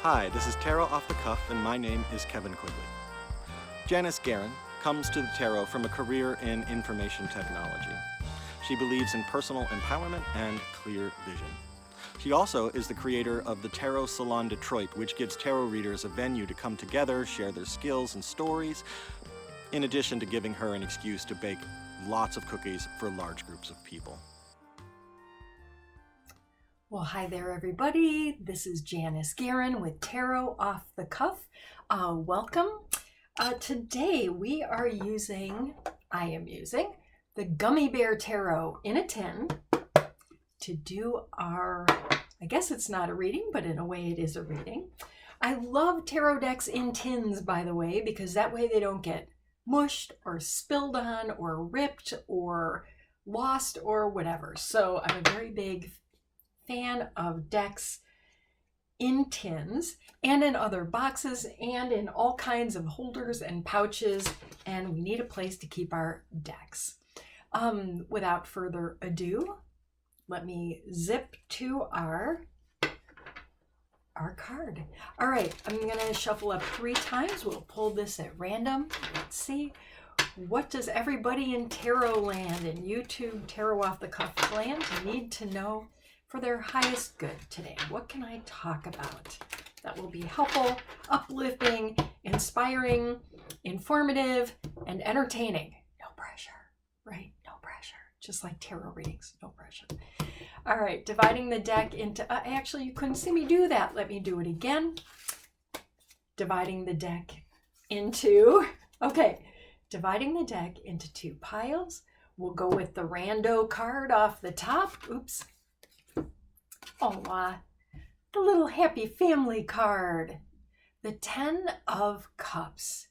Hi, this is Tarot Off the Cuff, and my name is Kevin Quigley. Janis Garan comes to the tarot from a career in information technology. She believes in personal empowerment and clear vision. She also is the creator of the Tarot Salon Detroit, which gives tarot readers a venue to come together, share their skills and stories, in addition to giving her an excuse to bake lots of cookies for large groups of people. Well, hi there, everybody. This is Janis Garan with Tarot Off the Cuff. Welcome. Today I am using the Gummi Bear Tarot in a tin to do our, I guess it's not a reading, but in a way it is a reading. I love tarot decks in tins, by the way, because that way they don't get mushed or spilled on or ripped or lost or whatever. So I'm a very big fan of decks in tins and in other boxes and in all kinds of holders and pouches, and we need a place to keep our decks. Without further ado, let me zip to our card. All right, I'm gonna shuffle up 3 times. We'll pull this at random. Let's see. What does everybody in tarot land and YouTube Tarot Off the Cuff land need to know for their highest good today? What can I talk about that will be helpful, uplifting, inspiring, informative, and entertaining? No pressure, right? No pressure. Just like tarot readings, no pressure. All right, dividing the deck into, actually you couldn't see me do that. Let me do it again. Dividing the deck into 2 piles. We'll go with the rando card off the top. Oops. Oh, the little happy family card. The 10 of Cups.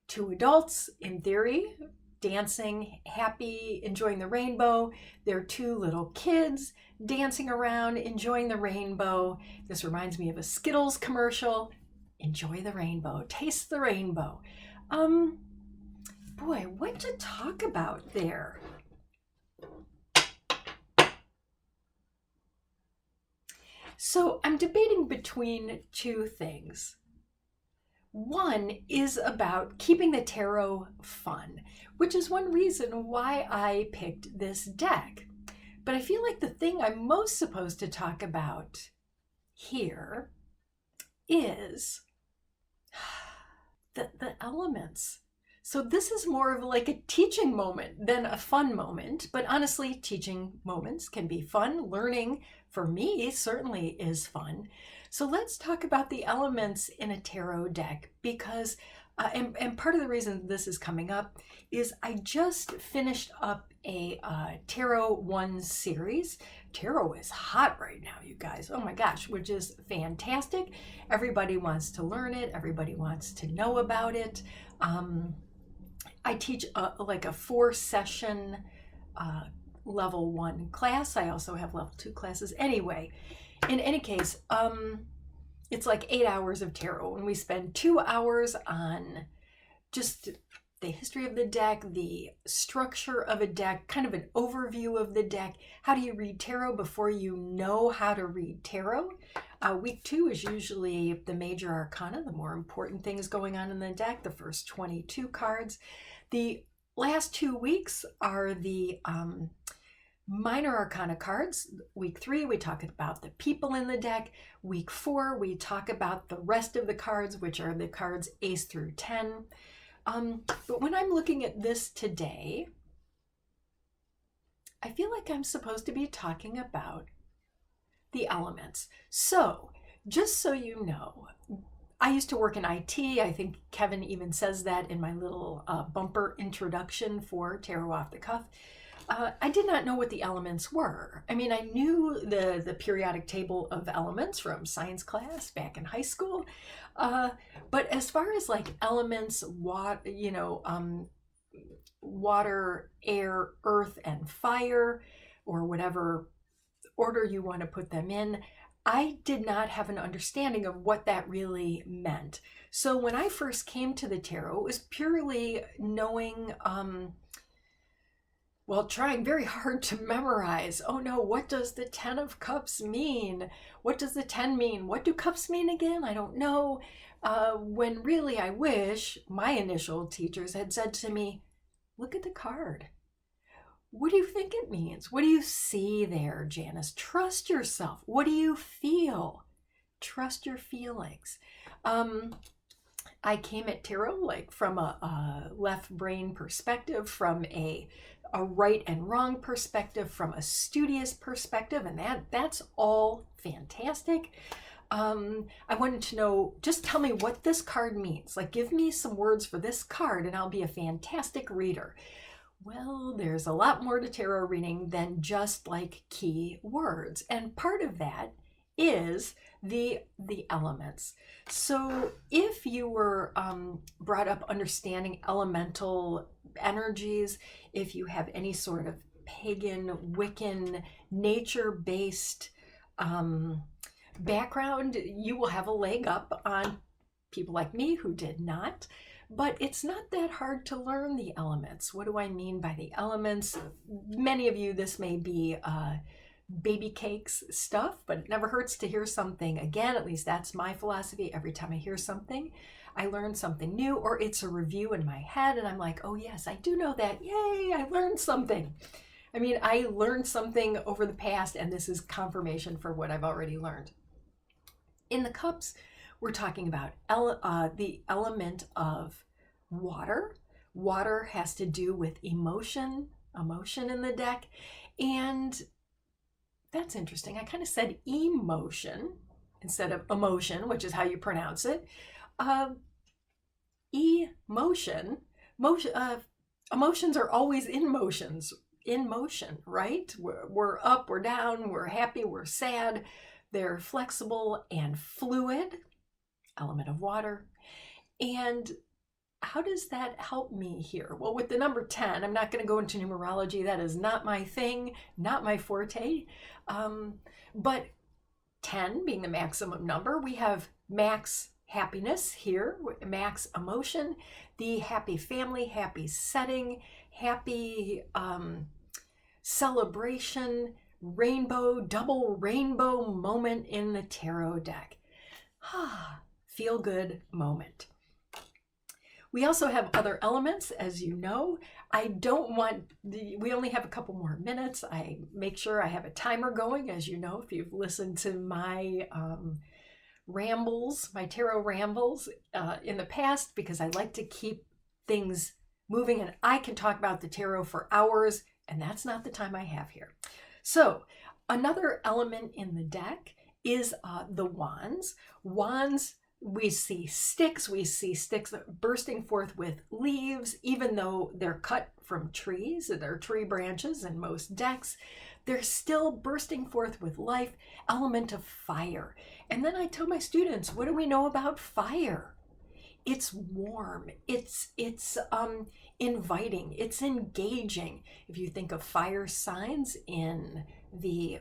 2 adults, in theory, dancing, happy, enjoying the rainbow. Their 2 little kids dancing around, enjoying the rainbow. This reminds me of a Skittles commercial. Enjoy the rainbow, taste the rainbow. Boy, what to talk about there? So I'm debating between 2 things. One is about keeping the tarot fun, which is one reason why I picked this deck. But I feel like the thing I'm most supposed to talk about here is the elements. So this is more of like a teaching moment than a fun moment, but honestly, teaching moments can be fun. Learning, for me, certainly is fun. So let's talk about the elements in a tarot deck, because, and part of the reason this is coming up is I just finished up a Tarot 1 series. Tarot is hot right now, you guys. Oh my gosh, which is fantastic. Everybody wants to learn it. Everybody wants to know about it. I teach a 4-session level 1 class. I also have level 2 classes. Anyway, in any case, it's like 8 hours of tarot, and we spend 2 hours on just the history of the deck, the structure of a deck, kind of an overview of the deck. How do you read tarot before you know how to read tarot? Week 2 is usually the major arcana, the more important things going on in the deck, the first 22 cards. The last 2 weeks are the minor arcana cards. Week 3, we talk about the people in the deck. Week 4, we talk about the rest of the cards, which are the cards ace through 10. But when I'm looking at this today, I feel like I'm supposed to be talking about the elements. So, just so you know, I used to work in IT. I think Kevin even says that in my little bumper introduction for Tarot Off the Cuff. I did not know what the elements were. I mean, I knew the periodic table of elements from science class back in high school. But as far as like elements, water, air, earth, and fire, or whatever order you want to put them in, I did not have an understanding of what that really meant. So when I first came to the tarot, it was purely knowing well, trying very hard to memorize. Oh no, what does the 10 of cups mean? What does the 10 mean? What do cups mean again? I don't know. When really I wish my initial teachers had said to me, look at the card. What do you think it means? What do you see there, Janis? Trust yourself. What do you feel? Trust your feelings. I came at tarot like from a left brain perspective, from a right and wrong perspective, from a studious perspective, and that's all fantastic. I wanted to know, just tell me what this card means. Like, give me some words for this card and I'll be a fantastic reader. Well, there's a lot more to tarot reading than just like key words. And part of that is the elements. So if you were brought up understanding elemental energies, if you have any sort of pagan, Wiccan, nature-based background, you will have a leg up on people like me who did not. But it's not that hard to learn the elements. What do I mean by the elements? Many of you, this may be baby cakes stuff, but it never hurts to hear something again. At least that's my philosophy. Every time I hear something, I learn something new, or it's a review in my head and I'm like, oh yes, I do know that. Yay, I learned something. I mean, I learned something over the past, and this is confirmation for what I've already learned. In the cups, we're talking about the element of water. Water has to do with emotion in the deck. And that's interesting. I kind of said emotion instead of emotion, which is how you pronounce it. Emotions are always in motion, right? We're up, we're down, we're happy, we're sad. They're flexible and fluid, element of water. And how does that help me here? Well, with the number 10, I'm not going to go into numerology. That is not my thing, not my forte. But 10 being the maximum number, we have max happiness here, max emotion, the happy family, happy setting, happy celebration, rainbow, double rainbow moment in the tarot deck. Feel good moment. We also have other elements, as you know. We only have a couple more minutes. I make sure I have a timer going, as you know, if you've listened to my rambles, my tarot rambles in the past, because I like to keep things moving, and I can talk about the tarot for hours, and that's not the time I have here. So another element in the deck is the wands. Wands, we see sticks bursting forth with leaves, even though they're cut from trees, they're tree branches in most decks, they're still bursting forth with life, element of fire. And then I tell my students, what do we know about fire? It's warm, it's inviting, it's engaging. If you think of fire signs in the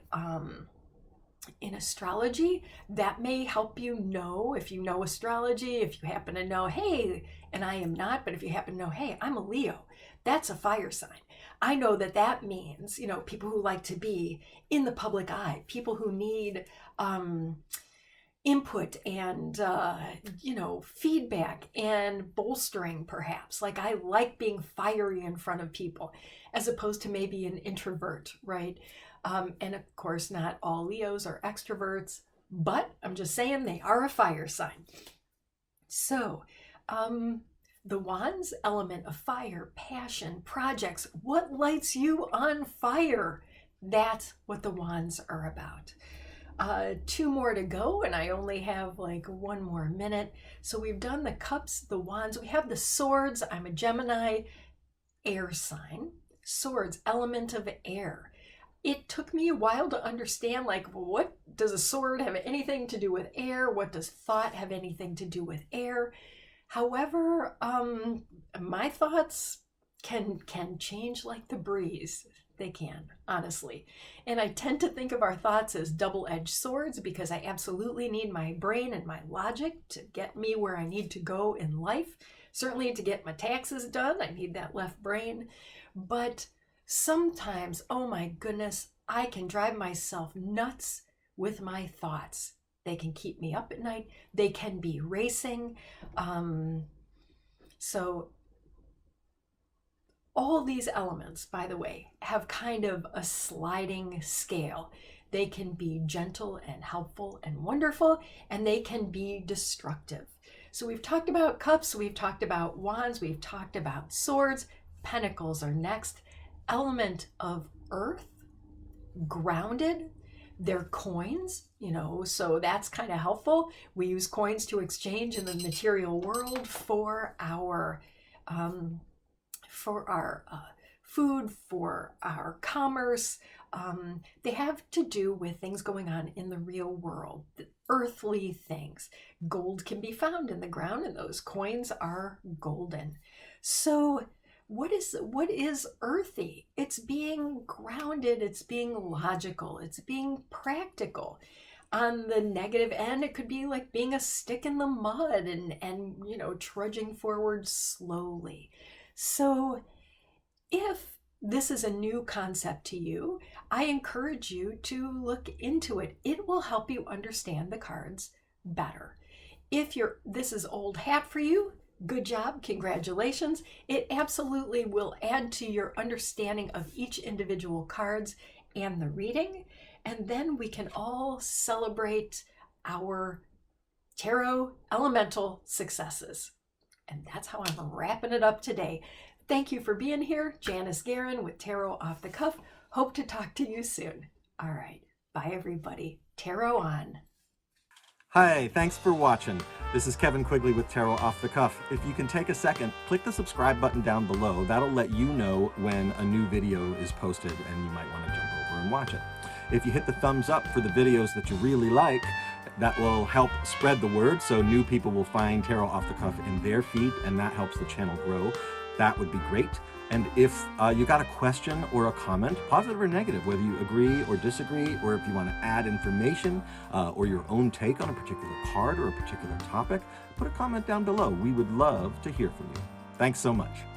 in astrology, that may help you know, if you know astrology, if you happen to know, hey, and I am not, but if you happen to know, hey, I'm a Leo, that's a fire sign. I know that means, people who like to be in the public eye, people who need input and feedback and bolstering, perhaps. Like, I like being fiery in front of people as opposed to maybe an introvert, right? And of course, not all Leos are extroverts, but I'm just saying they are a fire sign. So the wands, element of fire, passion, projects, what lights you on fire? That's what the wands are about. 2 more to go, and I only have like 1 more minute. So we've done the cups, the wands, we have the swords. I'm a Gemini, air sign. Swords, element of air. It took me a while to understand, like, what does a sword have anything to do with air? What does thought have anything to do with air? However, my thoughts can change like the breeze. They can, honestly. And I tend to think of our thoughts as double-edged swords because I absolutely need my brain and my logic to get me where I need to go in life. Certainly to get my taxes done, I need that left brain. But Sometimes, oh my goodness, I can drive myself nuts with my thoughts. They can keep me up at night. They can be racing. So all these elements, by the way, have kind of a sliding scale. They can be gentle and helpful and wonderful, and they can be destructive. So we've talked about cups, we've talked about wands, we've talked about swords. Pentacles are next. Element of earth, grounded. They're coins, so that's kind of helpful. We use coins to exchange in the material world for our food, for our commerce. They have to do with things going on in the real world, the earthly things. Gold can be found in the ground, and those coins are golden. So what is earthy? It's being grounded, it's being logical, it's being practical. On the negative end, it could be like being a stick in the mud and trudging forward slowly. So if this is a new concept to you, I encourage you to look into it. It will help you understand the cards better. If this is old hat for you, good job, congratulations. It absolutely will add to your understanding of each individual cards and the reading. And then we can all celebrate our tarot elemental successes. And that's how I'm wrapping it up today. Thank you for being here. Janis Garan with Tarot Off the Cuff. Hope to talk to you soon. All right. Bye, everybody. Tarot on. Hi, thanks for watching. This is Kevin Quigley with Tarot Off the Cuff. If you can take a second, click the subscribe button down below. That'll let you know when a new video is posted and you might want to jump over and watch it. If you hit the thumbs up for the videos that you really like, that will help spread the word so new people will find Tarot Off the Cuff in their feed, and that helps the channel grow. That would be great. And if you got a question or a comment, positive or negative, whether you agree or disagree, or if you want to add information or your own take on a particular card or a particular topic, put a comment down below. We would love to hear from you. Thanks so much.